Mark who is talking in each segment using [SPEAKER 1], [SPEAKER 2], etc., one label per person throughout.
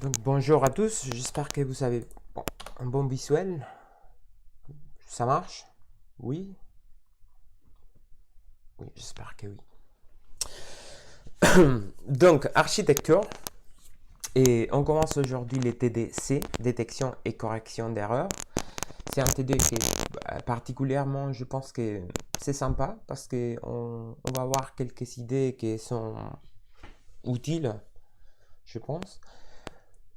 [SPEAKER 1] Donc, bonjour à tous, j'espère que vous avez un bon visuel. Ça marche? Oui? Oui, j'espère que oui. Donc, architecture. Et on commence aujourd'hui les TDC, détection et correction d'erreurs. C'est un TD qui est particulièrement, je pense que c'est sympa parce qu'on va voir quelques idées qui sont utiles, je pense.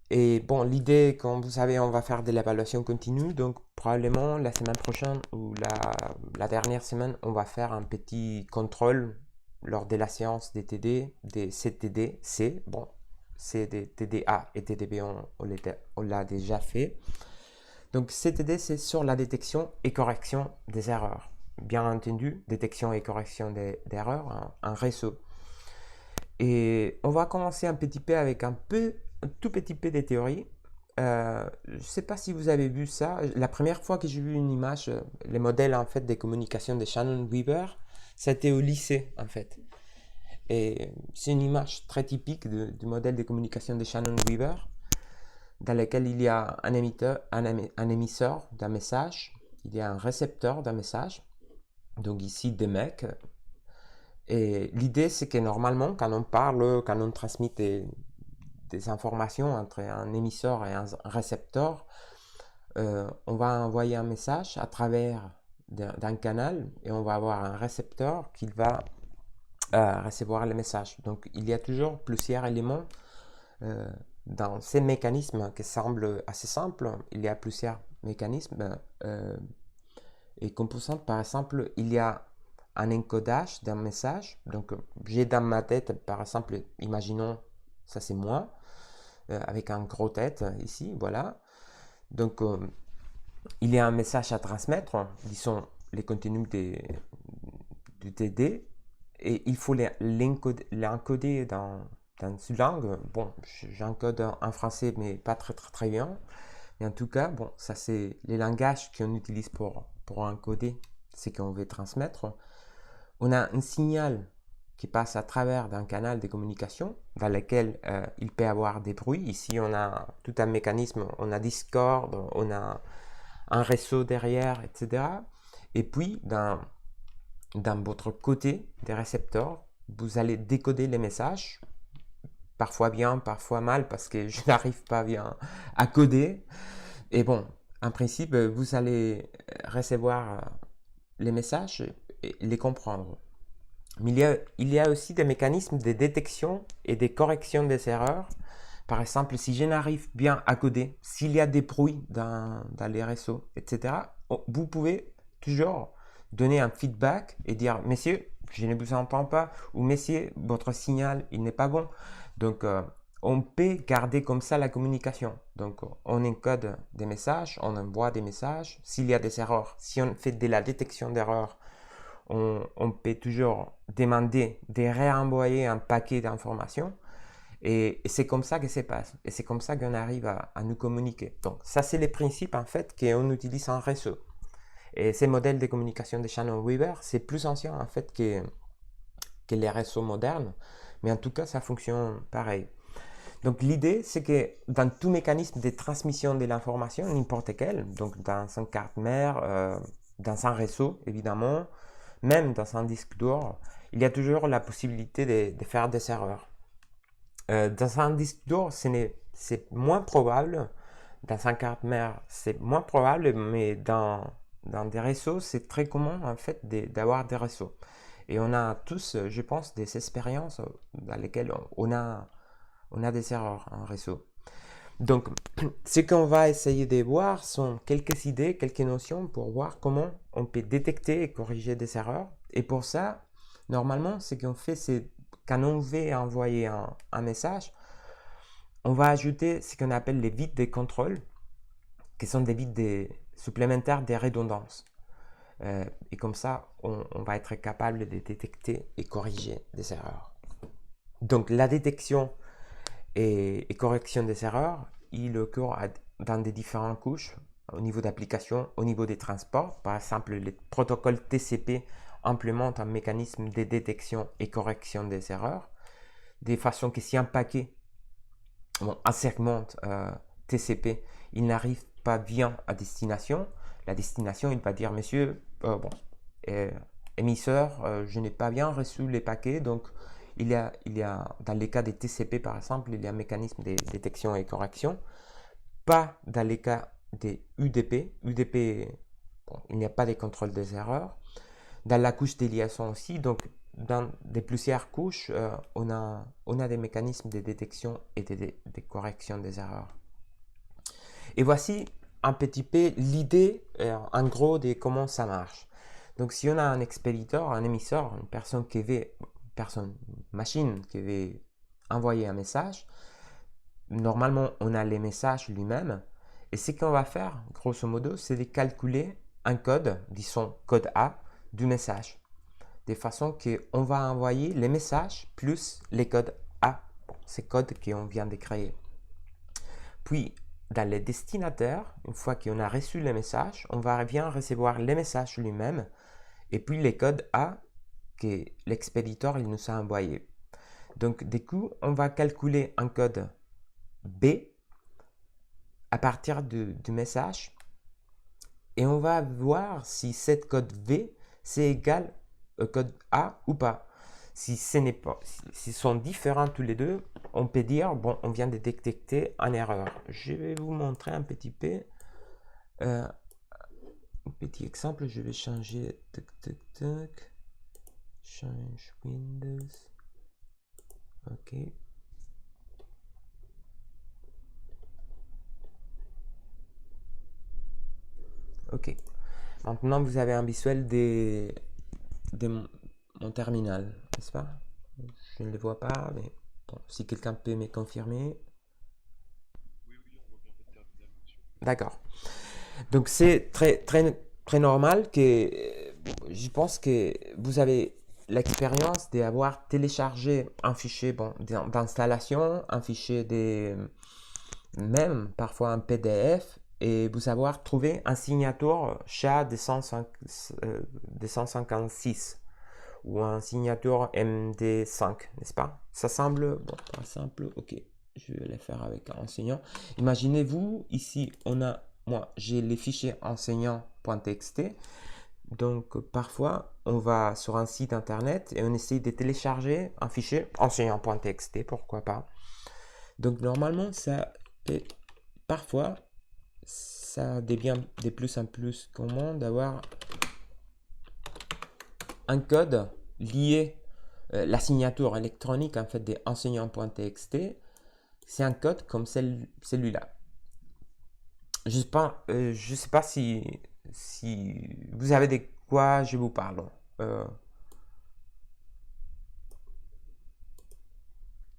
[SPEAKER 1] Et bon, l'idée, comme vous savez, on va faire de l'évaluation continue. Donc, probablement la semaine prochaine ou la dernière semaine, on va faire un petit contrôle lors de la séance des TD, des CTD-C. Bon, c'est des TDA et TDB, on l'a déjà fait. Donc, CTD, c'est sur la détection et correction des erreurs. Bien entendu, détection et correction d'erreurs, un réseau. Et on va commencer un petit peu avec un tout petit peu de théorie. Je ne sais pas si vous avez vu ça. La première fois que j'ai vu une image, les modèles en fait des communications de Shannon Weaver, c'était au lycée en fait. Et c'est une image très typique du modèle de communication de Shannon Weaver, dans lequel il y a un émisseur d'un message, il y a un récepteur d'un message, donc ici des mecs. Et l'idée, c'est que normalement, quand on parle, quand on transmet des informations entre un émisseur et un récepteur, on va envoyer un message à travers d'un canal et on va avoir un récepteur qui va recevoir le message. Donc il y a toujours plusieurs éléments dans ces mécanismes qui semblent assez simples. Il y a plusieurs mécanismes et composantes. Par exemple, il y a un encodage d'un message. Donc j'ai dans ma tête, par exemple, imaginons, ça c'est moi, avec un gros tête ici, voilà. Donc, il y a un message à transmettre, disons les contenus du TD, et il faut l'encoder dans une langue. Bon, j'encode en français, mais pas très bien. Mais en tout cas, bon, ça c'est les langages qu'on utilise pour encoder ce qu'on veut transmettre. On a un signal qui passe à travers d'un canal de communication dans lequel il peut y avoir des bruits. Ici, on a tout un mécanisme, on a Discord, on a un réseau derrière, etc. Et puis, dans votre côté des récepteurs, vous allez décoder les messages, parfois bien, parfois mal, parce que je n'arrive pas bien à coder. Et bon, en principe, vous allez recevoir les messages et les comprendre. Mais il y a aussi des mécanismes de détection et de correction des erreurs. Par exemple, si je n'arrive bien à coder, s'il y a des bruits dans les réseaux, etc., vous pouvez toujours donner un feedback et dire, messieurs, je ne vous entends pas, ou messieurs, votre signal, il n'est pas bon. Donc, on peut garder comme ça la communication. Donc, on encode des messages, on envoie des messages. S'il y a des erreurs, si on fait de la détection d'erreurs, on peut toujours demander de réenvoyer un paquet d'informations. Et c'est comme ça que ça passe. Et c'est comme ça qu'on arrive à nous communiquer. Donc, ça, c'est les principes, en fait, qu'on utilise en réseau. Et ces modèles de communication de Shannon Weaver, c'est plus ancien, en fait, que les réseaux modernes. Mais en tout cas, ça fonctionne pareil. Donc, l'idée, c'est que dans tout mécanisme de transmission de l'information, n'importe quel, donc dans une carte mère, dans un réseau, évidemment, même dans un disque dur, il y a toujours la possibilité de faire des erreurs. Dans un disque dur, c'est moins probable. Dans un carte mère, c'est moins probable, mais dans des réseaux, c'est très commun en fait d'avoir des réseaux. Et on a tous, je pense, des expériences dans lesquelles on a des erreurs en réseau. Donc, ce qu'on va essayer de voir sont quelques idées, quelques notions pour voir comment on peut détecter et corriger des erreurs. Et pour ça, normalement, ce qu'on fait, c'est quand on veut envoyer un message, on va ajouter ce qu'on appelle les bits de contrôle, qui sont des bits supplémentaires de redondance. Et comme ça, on va être capable de détecter et corriger des erreurs. Donc, la détection et correction des erreurs, il occure dans des différentes couches, au niveau d'application, au niveau des transports. Par exemple, le protocole TCP implémente un mécanisme de détection et correction des erreurs, de façon que si un paquet bon, un segment TCP, il n'arrive pas bien à destination, la destination, il va dire, monsieur, bon, émisseur, je n'ai pas bien reçu les paquets, donc dans les cas des TCP par exemple, il y a un mécanisme de détection et correction, pas dans les cas des UDP. UDP, bon, il n'y a pas de contrôle des erreurs. Dans la couche des liaisons aussi, donc dans des plusieurs couches, on a des mécanismes de détection et de correction des erreurs. Et voici un petit peu l'idée, en gros, de comment ça marche. Donc, si on a un expéditeur, un émisseur, machine qui veut envoyer un message, normalement, on a les messages lui-même. Et ce qu'on va faire, grosso modo, c'est de calculer un code, disons code A, du message. De façon qu'on va envoyer les messages plus les codes A, bon, ces codes qu'on vient de créer. Puis, dans le destinataire, une fois qu'on a reçu les messages, on va bien recevoir les messages lui-même et puis les codes A que l'expéditeur il nous a envoyés. Donc, du coup, on va calculer un code B à partir du message et on va voir si cette code V c'est égal au code A ou pas. Si ce n'est pas, s'ils sont différents tous les deux, on peut dire, bon, on vient de détecter une erreur. Je vais vous montrer un petit peu, un petit exemple. Je vais changer, change Windows, ok. Ok. Maintenant, vous avez un visuel de mon terminal, n'est-ce pas? Je ne le vois pas, mais bon, si quelqu'un peut me confirmer. D'accord. Donc c'est très normal que je pense que vous avez l'expérience d'avoir téléchargé un fichier bon, d'installation, un fichier même parfois un PDF et vous avoir trouvé un signature SHA-256 ou un signature MD5, n'est-ce pas? Ça semble, bon, pas simple, ok, je vais le faire avec un enseignant. Imaginez-vous, ici, moi, j'ai les fichiers enseignant.txt, donc parfois, on va sur un site internet et on essaie de télécharger un fichier enseignant.txt, pourquoi pas. Donc normalement, parfois, ça devient de plus en plus commun d'avoir un code lié, la signature électronique en fait des enseignants.txt, c'est un code comme celui-là. Je ne sais pas si vous savez de quoi je vous parle.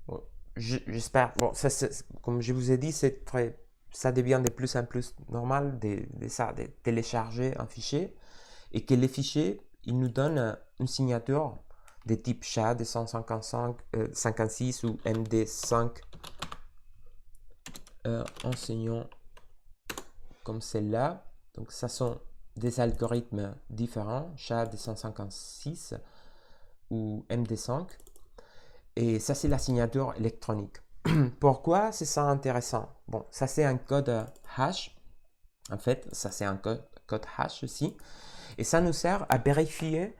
[SPEAKER 1] Bon, j'espère. Bon, comme je vous ai dit, ça devient de plus en plus normal de télécharger un fichier et que les fichiers, ils nous donnent une signature de type SHA-255, 56 ou MD5 enseignant comme celle-là. Donc, ça sont des algorithmes différents, SHA-256 ou MD5. Et ça, c'est la signature électronique. Pourquoi c'est ça intéressant? Bon, ça, c'est un code hash. En fait, ça, c'est un code hash aussi. Et ça nous sert à vérifier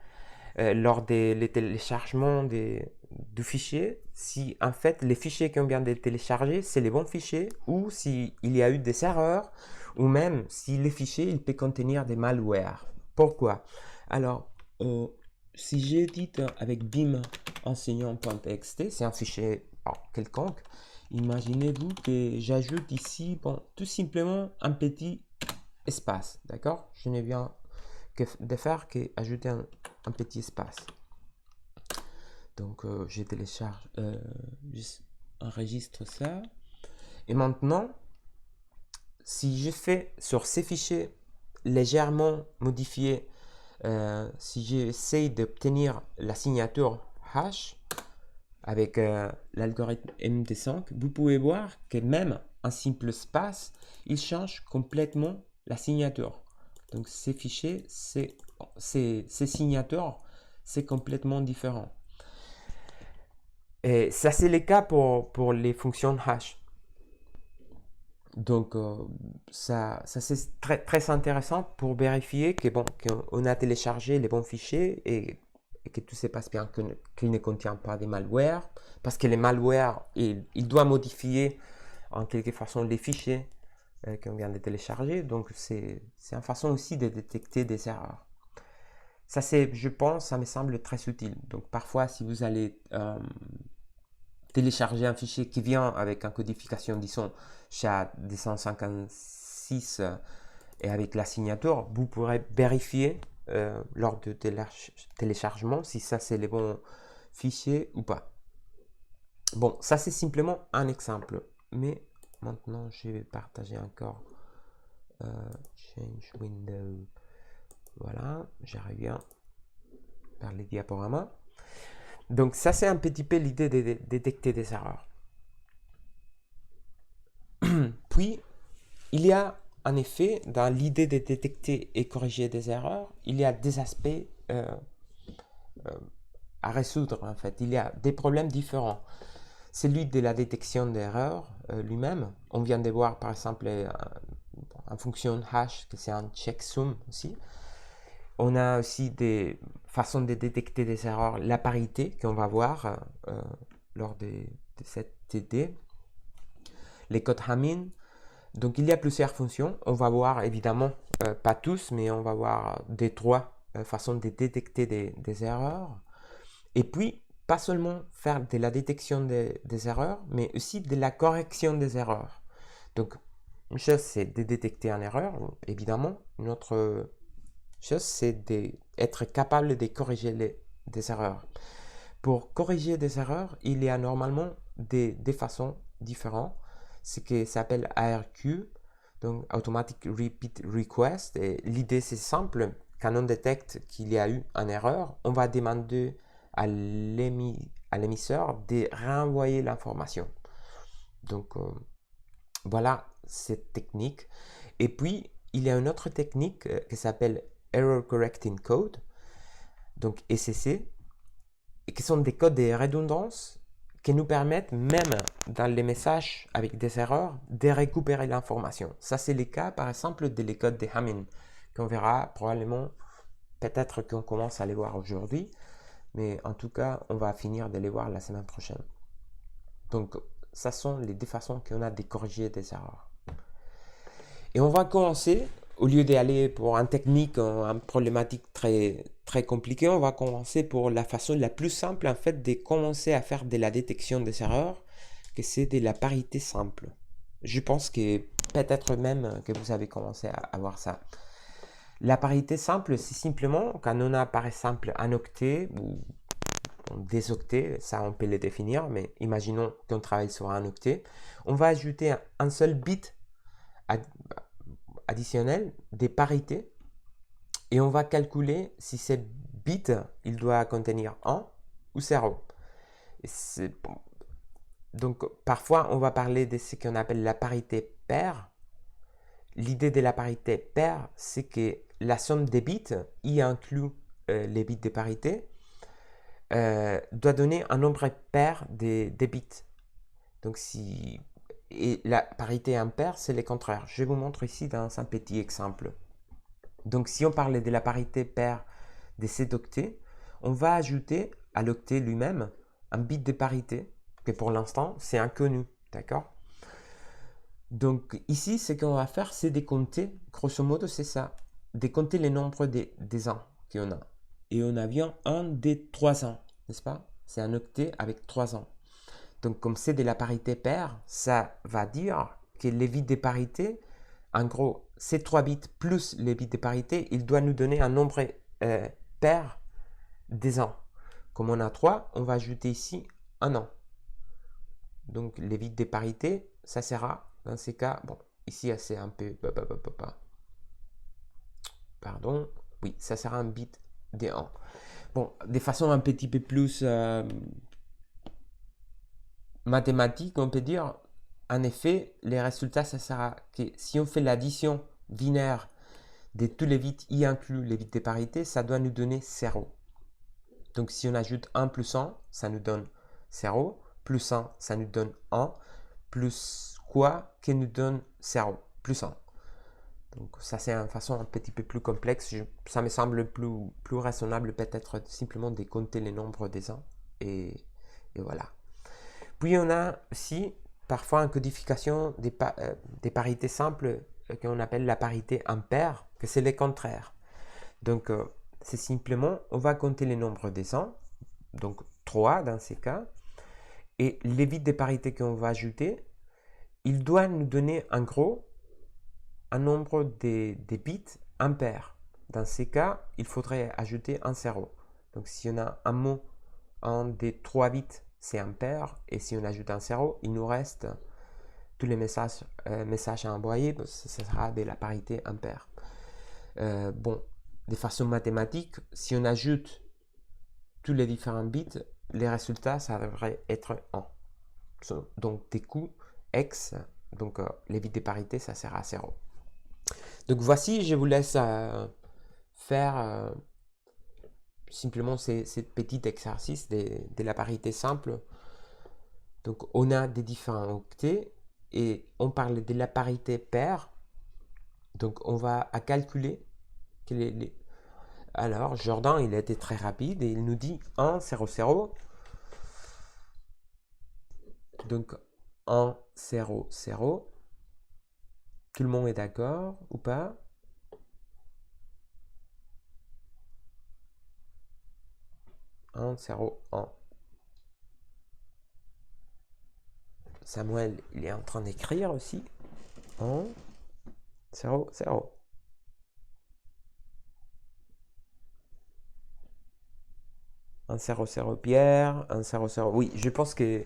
[SPEAKER 1] lors des téléchargements du fichier si en fait les fichiers qu'on vient de télécharger c'est les bons fichiers ou s'il y a eu des erreurs ou même si les fichiers il peut contenir des malwares. Pourquoi? Alors si j'édite avec bim enseignant.txt, c'est un fichier quelconque, imaginez-vous que j'ajoute ici bon, tout simplement un petit espace, d'accord? Je n'ai bien de faire qu'ajouter un petit espace. Donc je télécharge, enregistre ça. Et maintenant, si je fais sur ces fichiers légèrement modifiés, si j'essaie d'obtenir la signature hash avec l'algorithme MD5, vous pouvez voir que même un simple espace, il change complètement la signature. Donc ces fichiers, ces signatures, c'est complètement différent. Et ça, c'est le cas pour les fonctions hash. Donc, ça c'est très intéressant pour vérifier que, bon, qu'on a téléchargé les bons fichiers et que tout se passe bien, qu'il ne contient pas des malwares. Parce que les malwares, il doit modifier en quelque façon les fichiers qu'on vient de télécharger. Donc, c'est une façon aussi de détecter des erreurs. Ça, je pense, ça me semble très utile. Donc, parfois, si vous allez télécharger un fichier qui vient avec une codification, disons, SHA-256 et avec la signature, vous pourrez vérifier lors de téléchargement si ça c'est les bons fichiers ou pas. Bon, ça c'est simplement un exemple. Mais maintenant, je vais partager encore Change Window. Voilà, j'arrive bien par les diaporamas. Donc ça c'est un petit peu l'idée de détecter des erreurs. Puis, il y a en effet, dans l'idée de détecter et corriger des erreurs, il y a des aspects à résoudre en fait. Il y a des problèmes différents. Celui de la détection d'erreurs lui-même, on vient de voir par exemple en fonction hash, que c'est un checksum aussi. On a aussi des façons de détecter des erreurs, la parité qu'on va voir lors de cette TD, les codes Hamming. Donc il y a plusieurs fonctions. On va voir évidemment, pas tous, mais on va voir des trois façons de détecter des erreurs. Et puis, pas seulement faire de la détection des erreurs, mais aussi de la correction des erreurs. Donc, une chose, c'est de détecter une erreur, évidemment. Une autre chose, c'est d'être capable de corriger des erreurs. Pour corriger des erreurs, il y a normalement des façons différentes. Ce qui s'appelle ARQ, donc Automatic Repeat Request. Et l'idée, c'est simple. Quand on détecte qu'il y a eu une erreur, on va demander à l'émisseur de renvoyer l'information. Donc, voilà cette technique. Et puis, il y a une autre technique qui s'appelle Error Correcting Code, donc ECC, et qui sont des codes de redondance qui nous permettent, même dans les messages avec des erreurs, de récupérer l'information. Ça, c'est le cas, par exemple, des codes de Hamming, qu'on verra probablement, peut-être qu'on commence à les voir aujourd'hui, mais en tout cas, on va finir de les voir la semaine prochaine. Donc, ça sont les deux façons qu'on a de corriger des erreurs. Et on va commencer, au lieu d'aller pour une technique, une problématique très compliquée, on va commencer pour la façon la plus simple, en fait, de commencer à faire de la détection des erreurs, que c'est de la parité simple. Je pense que peut-être même que vous avez commencé à voir ça. La parité simple, c'est simplement quand on a par exemple un octet ou des octets, ça on peut les définir, mais imaginons qu'on travaille sur un octet, on va ajouter un seul bit additionnel des parités et on va calculer si ce bit il doit contenir 1 ou 0. Donc parfois on va parler de ce qu'on appelle la parité paire. L'idée de la parité paire, c'est que la somme des bits, y inclut les bits de parité, doit donner un nombre pair des bits. Donc si et la parité impaire, c'est le contraire. Je vous montre ici dans un petit exemple. Donc si on parlait de la parité paire de cet octet, on va ajouter à l'octet lui-même un bit de parité que pour l'instant c'est inconnu, d'accord? Donc ici, ce qu'on va faire, c'est décompter, grosso modo c'est ça, décompter les nombres des ans qu'on a. Et on a bien un des 3 ans, n'est-ce pas? C'est un octet avec 3 ans. Donc comme c'est de la parité paire, ça va dire que les bits de parité, en gros, ces 3 bits plus les bits de parité, il doit nous donner un nombre pair des ans. Comme on a 3, on va ajouter ici un an. Donc les bits de parité, ça sera, dans ces cas, bon, ici c'est un peu, pardon, oui, ça sera un bit des ans. Bon, de façon un petit peu plus mathématique, on peut dire, en effet, les résultats, ça sera que si on fait l'addition binaire de tous les bits, y inclut les bits de parité, ça doit nous donner 0. Donc si on ajoute 1 plus 1, ça nous donne 0, plus 1, ça nous donne 1, plus quoi qui nous donne 0 plus 1. Donc ça c'est une façon un petit peu plus complexe. Ça me semble plus raisonnable peut-être simplement de compter les nombres des ans. Et voilà. Puis on a aussi parfois en codification des parités simples qu'on appelle la parité impaire, que c'est le contraire. Donc c'est simplement, on va compter les nombres des ans, donc 3 dans ces cas, et les bits de parité qu'on va ajouter, il doit nous donner en gros un nombre des bits impair. Dans ces cas, il faudrait ajouter un 0. Donc si on a un mot, un des 3 bits, c'est impair, et si on ajoute un 0, il nous reste tous les messages à envoyer, ce sera de la parité impair. Bon, de façon mathématique, si on ajoute tous les différents bits, les résultats, ça devrait être 1. Donc, des coups X, donc les bits de parité, ça sera 0. Donc, voici, je vous laisse faire simplement ces petits exercices de la parité simple. Donc, on a des différents octets et on parle de la parité paire. Donc, on va calculer Alors, Jordan, il a été très rapide et il nous dit 1, 0, 0. Donc, 1, 0, 0. Tout le monde est d'accord ou pas? « 1, 0, 1. Samuel, il est en train d'écrire aussi. 1, 0, 0. 1, 0, 0, Pierre. 1, 0, 0. Oui, je pense que...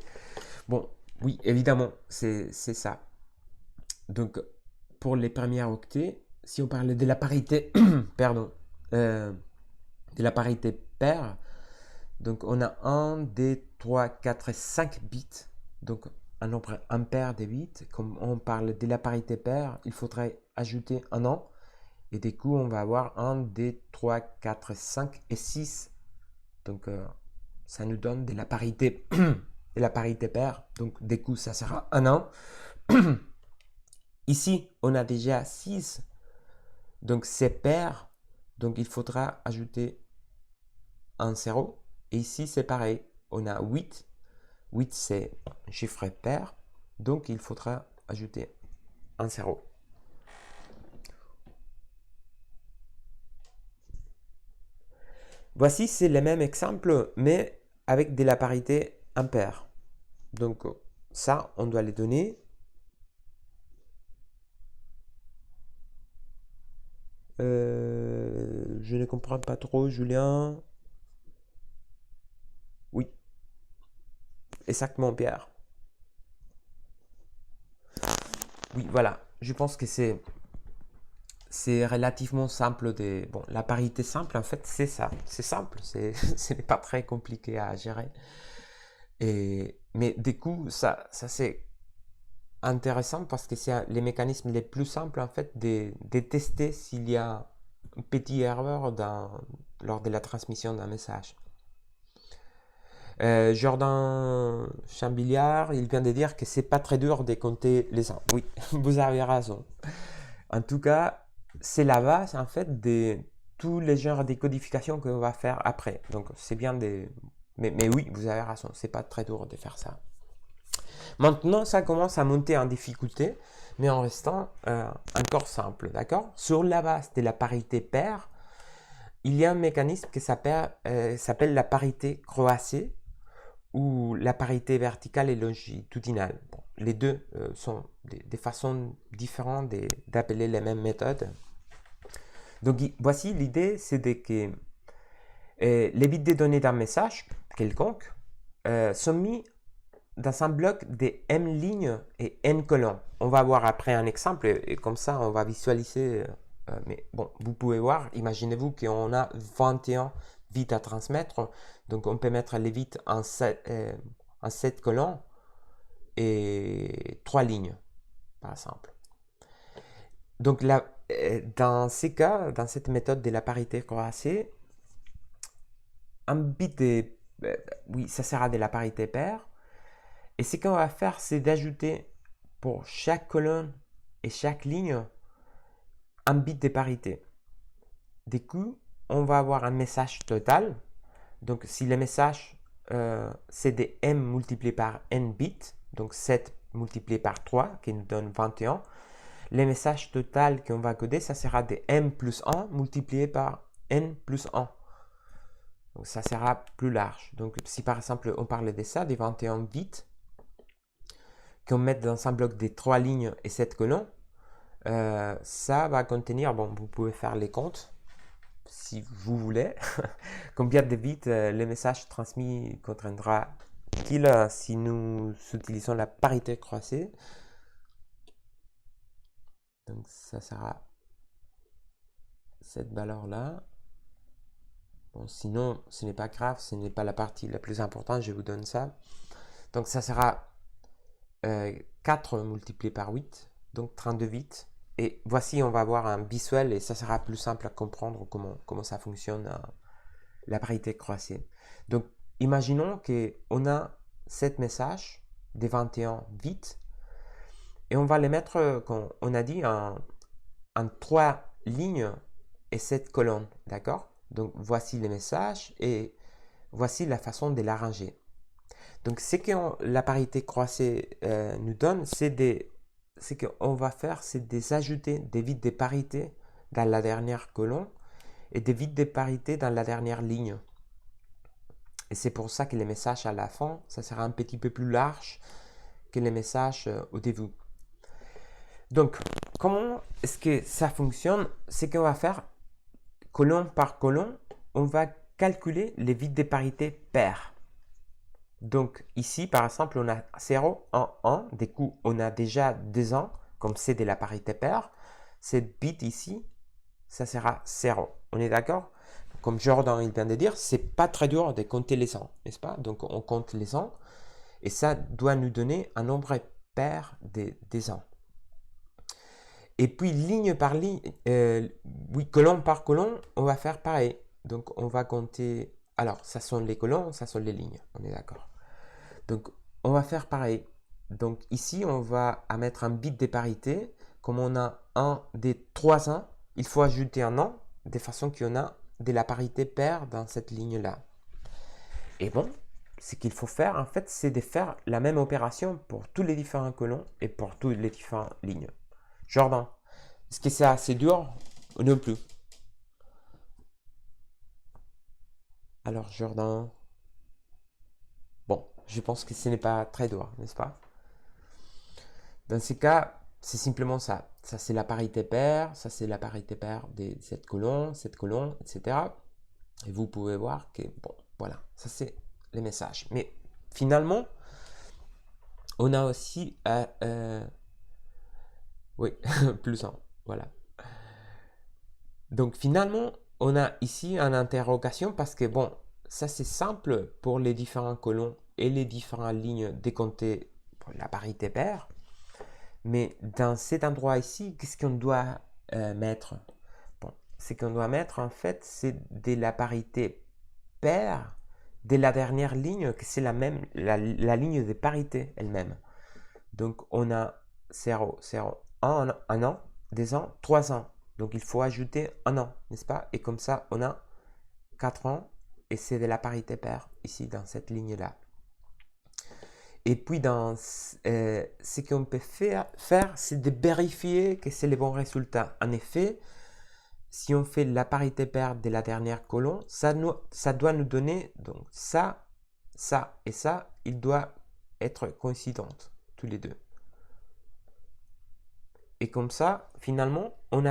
[SPEAKER 1] Bon, oui, évidemment, c'est ça. Donc, pour les premiers octets, si on parle de la parité, pardon, de la parité paire, donc on a 1, 2, 3, 4, 5 bits, donc un nombre impair de bits. Comme on parle de la parité paire, il faudrait ajouter un an, et du coup on va avoir 1, 2, 3, 4, 5 et 6. Donc ça nous donne de la parité, de la parité paire, donc du coup ça sera un an. Ici, on a déjà 6, donc c'est pair, donc il faudra ajouter un 0. Et ici, c'est pareil, on a 8. 8, c'est un chiffre pair, donc il faudra ajouter un 0. Voici, c'est le même exemple, mais avec de la parité impair. Donc ça, on doit les donner. Je ne comprends pas trop, Julien. Oui, exactement, Pierre. Oui, voilà. Je pense que c'est relativement simple. Bon, la parité simple, en fait, c'est ça. C'est simple. Ce n'est pas très compliqué à gérer. Mais du coup, ça c'est intéressant parce que c'est les mécanismes les plus simples, en fait, de tester s'il y a une petite erreur lors de la transmission d'un message. Jordan Chambiliard, il vient de dire que c'est pas très dur de compter les ans. Oui, vous avez raison. En tout cas, c'est la base en fait de tous les genres de codification qu'on va faire après. Donc c'est bien de... Mais oui, vous avez raison, c'est pas très dur de faire ça. Maintenant, ça commence à monter en difficulté, mais en restant encore simple, d'accord? Sur la base de la parité paire, il y a un mécanisme qui s'appelle la parité croisée ou la parité verticale et longitudinale. Bon, les deux sont des façons différentes d'appeler les mêmes méthodes. Donc voici l'idée, c'est que les bits de données d'un message quelconque sont mis dans un bloc de m lignes et n colonnes. On va voir après un exemple et comme ça on va visualiser. Mais bon, vous pouvez voir, imaginez-vous qu'on a 21 bits à transmettre. Donc on peut mettre les bits en 7 colonnes et 3 lignes, par exemple. Donc là, dans ces cas, dans cette méthode de la parité croisée, un bit oui, ça sera de la parité paire. Et ce qu'on va faire, c'est d'ajouter pour chaque colonne et chaque ligne un bit de parité. Du coup, on va avoir un message total. Donc, si le message, c'est des m multiplié par n bits, donc 7 multiplié par 3, qui nous donne 21, le message total qu'on va coder, ça sera des m plus 1 multiplié par n plus 1. Donc, ça sera plus large. Donc, si par exemple, on parlait de ça, des 21 bits, qu'on met dans un bloc des 3 lignes et 7 colonnes, ça va contenir, bon, vous pouvez faire les comptes, si vous voulez, combien de bits le message transmis contiendra-t-il si nous utilisons la parité croisée. Donc ça sera cette valeur-là. Bon, sinon, ce n'est pas grave, ce n'est pas la partie la plus importante, je vous donne ça. Donc ça sera 4 multiplié par 8, donc 32 bits. Et voici, on va avoir un visuel et ça sera plus simple à comprendre comment ça fonctionne, la parité croisée. Donc, imaginons qu'on a 7 messages des 21 bits et on va les mettre, comme on a dit, en 3 lignes et 7 colonnes, d'accord? Donc, voici les messages et voici la façon de l'arranger. Donc, ce que la parité croisée nous donne, ce qu'on va faire, c'est ajouter des bits de parité dans la dernière colonne et des bits de parité dans la dernière ligne. Et c'est pour ça que les messages à la fin, ça sera un petit peu plus large que les messages au début. Donc, comment est-ce que ça fonctionne? C'est qu'on va faire colonne par colonne, on va calculer les bits de parité paires. Donc ici, par exemple, on a 0, 1, 1. Du coup, on a déjà 2 ans, comme c'est de la parité paire. Cette bit ici, ça sera 0. On est d'accord? Comme Jordan il vient de dire, c'est pas très dur de compter les ans, n'est-ce pas? Donc on compte les ans et ça doit nous donner un nombre pair des ans. Et puis ligne par ligne, oui, colonne par colonne, on va faire pareil. Donc on va compter. Alors, ça sont les colonnes, ça sont les lignes. On est d'accord. Donc, on va faire pareil. Donc, ici, on va mettre un bit de parité. Comme on a un des 3 ans, il faut ajouter un an, de façon qu'on a de la parité paire dans cette ligne-là. Et bon, ce qu'il faut faire, en fait, c'est de faire la même opération pour tous les différents colonnes et pour toutes les différentes lignes. Jordan, est-ce que c'est assez dur ou non plus? Alors, Jordan, bon, je pense que ce n'est pas très dur, n'est-ce pas? Dans ces cas, c'est simplement ça. Ça, c'est la parité paire. Ça, c'est la parité paire de cette colonne, etc. Et vous pouvez voir que, bon, voilà, ça, c'est les messages. Mais finalement, on a aussi, oui, plus 1, voilà. Donc, finalement, on a ici une interrogation parce que, bon, ça, c'est simple pour les différents colonnes et les différentes lignes décomptées pour la parité paire. Mais dans cet endroit ici, qu'est-ce qu'on doit mettre? Bon, ce qu'on doit mettre, en fait, c'est de la parité paire de la dernière ligne, que c'est la même, la ligne de parité elle-même. Donc, on a 0, 0, 1 an, 2 ans, 3 ans. Donc, il faut ajouter un an, n'est-ce pas? Et comme ça, on a 4 ans, et c'est de la parité paire, ici, dans cette ligne-là. Et puis, ce qu'on peut faire, c'est de vérifier que c'est le bon résultat. En effet, si on fait la parité paire de la dernière colonne, ça doit nous donner, donc ça et ça, il doit être coïncidentes, tous les deux. Et comme ça, finalement, on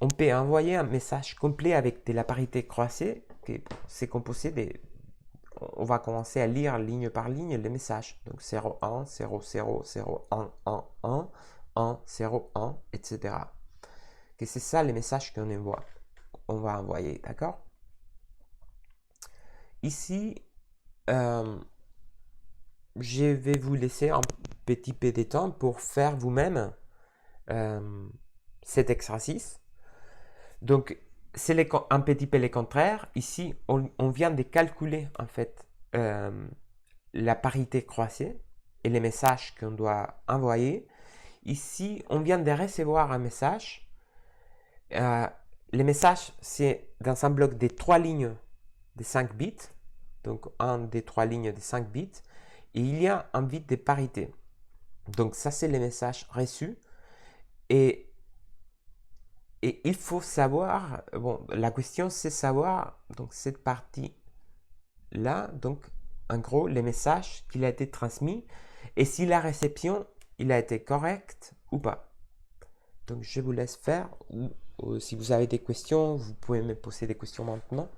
[SPEAKER 1] peut envoyer un message complet avec de la parité croisée, qui c'est composé de... On va commencer à lire ligne par ligne les messages. Donc 0, 1, 0, 0, 0, 1, 1, 1, 1, 0, 1, etc. Et c'est ça les messages qu'on envoie. On va envoyer, d'accord? Ici, je vais vous laisser un petit peu de temps pour faire vous-même cet exercice. Donc, c'est un petit peu le contraire. Ici, on vient de calculer en fait la parité croisée. et les messages qu'on doit envoyer. Ici, on vient de recevoir un message. Les messages, c'est dans un bloc de 3 lignes de 5 bits. Donc, un des 3 lignes de 5 bits. Et il y a un bit de parité. Donc, ça, c'est les messages reçus. Et il faut savoir, bon, la question, c'est savoir, donc, cette partie-là, donc, en gros, les messages qu'il a été transmis et si la réception, il a été correcte ou pas. Donc, je vous laisse faire ou si vous avez des questions, vous pouvez me poser des questions maintenant.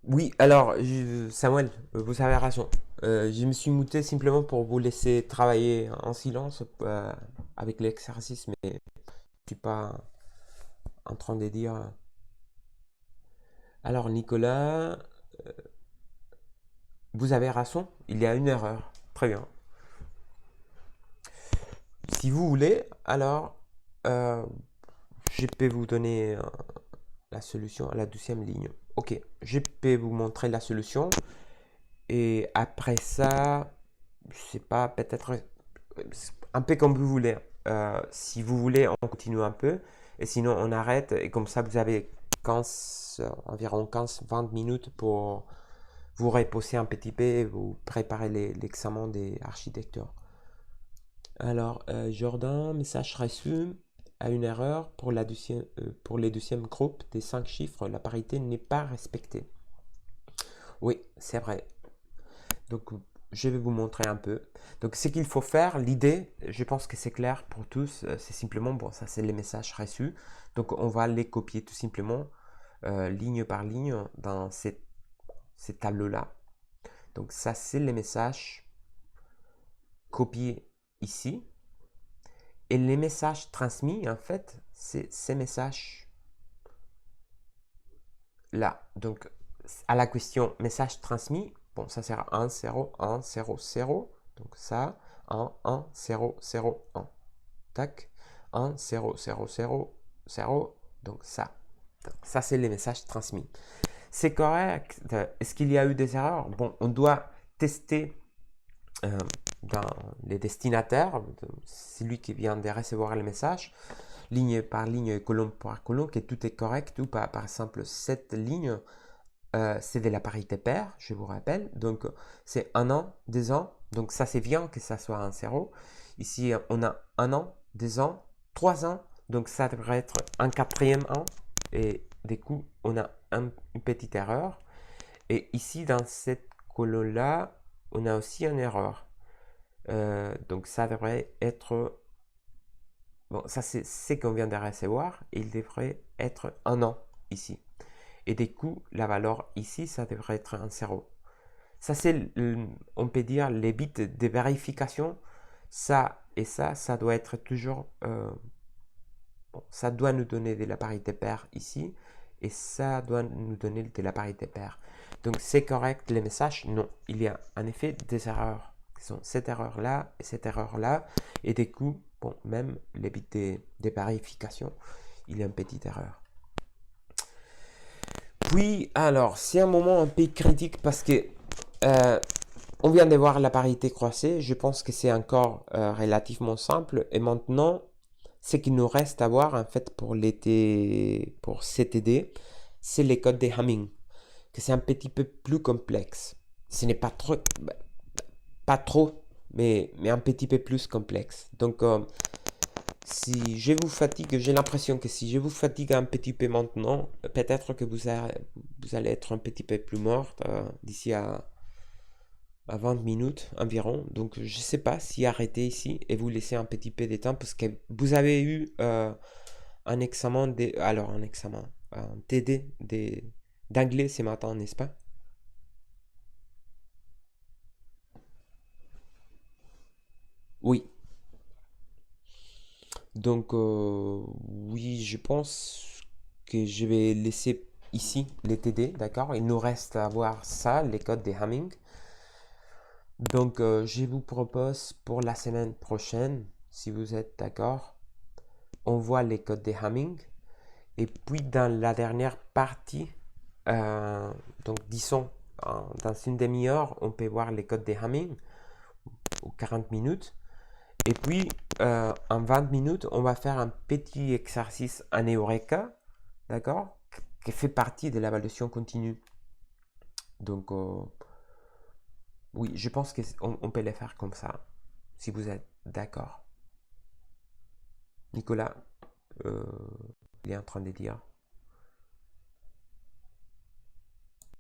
[SPEAKER 1] Oui, alors, Samuel, vous avez raison. Je me suis muté simplement pour vous laisser travailler en silence avec l'exercice, mais je ne suis pas en train de dire. Alors, Nicolas, vous avez raison, il y a une erreur. Très bien. Si vous voulez, alors, euh, je peux vous donner la solution à la 12e ligne. Ok, je peux vous montrer la solution. Et après ça, je sais pas, peut-être un peu comme vous voulez. Si vous voulez, on continue un peu. Et sinon, on arrête. Et comme ça, vous avez 15, environ 15-20 minutes pour vous reposer un petit peu et vous préparer l'examen des architectures. Alors, Jordan, message reçu a une erreur pour pour les deuxièmes groupes des 5 chiffres. La parité n'est pas respectée. Oui, c'est vrai. Donc, je vais vous montrer un peu. Donc, ce qu'il faut faire, l'idée, je pense que c'est clair pour tous, c'est simplement, bon, ça c'est les messages reçus. Donc, on va les copier tout simplement, ligne par ligne, dans ces tableaux-là. Donc, ça c'est les messages copiés ici. Et les messages transmis, en fait, c'est ces messages-là. Donc, à la question message transmis, Bon, ça sert 1, 0, 1, 0, 0. Donc ça, 1, 1, 0, 0, 1. Tac. 1, 0, 0, 0, 0. Donc ça. Donc, ça, c'est les messages transmis. C'est correct. Est-ce qu'il y a eu des erreurs? Bon, on doit tester dans les destinataires, celui qui vient de recevoir le message, ligne par ligne, colonne par colonne, que tout est correct ou pas. Par exemple, cette ligne, c'est de la parité paire, je vous rappelle. Donc, c'est 1 an, 2 ans. Donc, ça, c'est bien que ça soit un 0. Ici, on a 1 an, 2 ans, 3 ans. Donc, ça devrait être un quatrième an. Et du coup, on a une petite erreur. Et ici, dans cette colonne-là, on a aussi une erreur. Donc, ça devrait être... Bon, ça, c'est ce qu'on vient de recevoir. Il devrait être 1 an ici. Et du coup, la valeur ici, ça devrait être un 0. Ça, c'est, on peut dire, les bits de vérification. Ça et ça doit être toujours... bon, ça doit nous donner de la parité paire ici. Et ça doit nous donner de la parité paire. Donc, c'est correct, les messages? Non. Il y a en effet des erreurs. Qui sont cette erreur-là et cette erreur-là. Et du coup, bon, même les bits de vérification, il y a une petite erreur. Puis, alors, c'est un moment un peu critique parce que on vient de voir la parité croisée. Je pense que c'est encore relativement simple. Et maintenant, ce qu'il nous reste à voir, en fait, pour CTD, c'est les codes de Hamming, que c'est un petit peu plus complexe. Ce n'est pas trop, mais un petit peu plus complexe. Donc, si je vous fatigue, j'ai l'impression que si je vous fatigue un petit peu maintenant, peut-être que vous allez être un petit peu plus morte d'ici à 20 minutes environ. Donc, je ne sais pas si arrêter ici et vous laisser un petit peu de temps parce que vous avez eu un examen, un TD d'anglais ce matin, n'est-ce pas? Oui. Donc, oui, je pense que je vais laisser ici les TD, d'accord? Il nous reste à voir ça, les codes des Hamming. Donc, je vous propose pour la semaine prochaine, si vous êtes d'accord, on voit les codes des Hamming. Et puis, dans la dernière partie, donc disons, dans une demi-heure, on peut voir les codes des Hamming, ou 40 minutes. Et puis, en 20 minutes, on va faire un petit exercice en Eureka, d'accord, qui fait partie de l'évaluation continue. Donc, oui, je pense qu'on peut les faire comme ça, si vous êtes d'accord. Nicolas, il est en train de dire.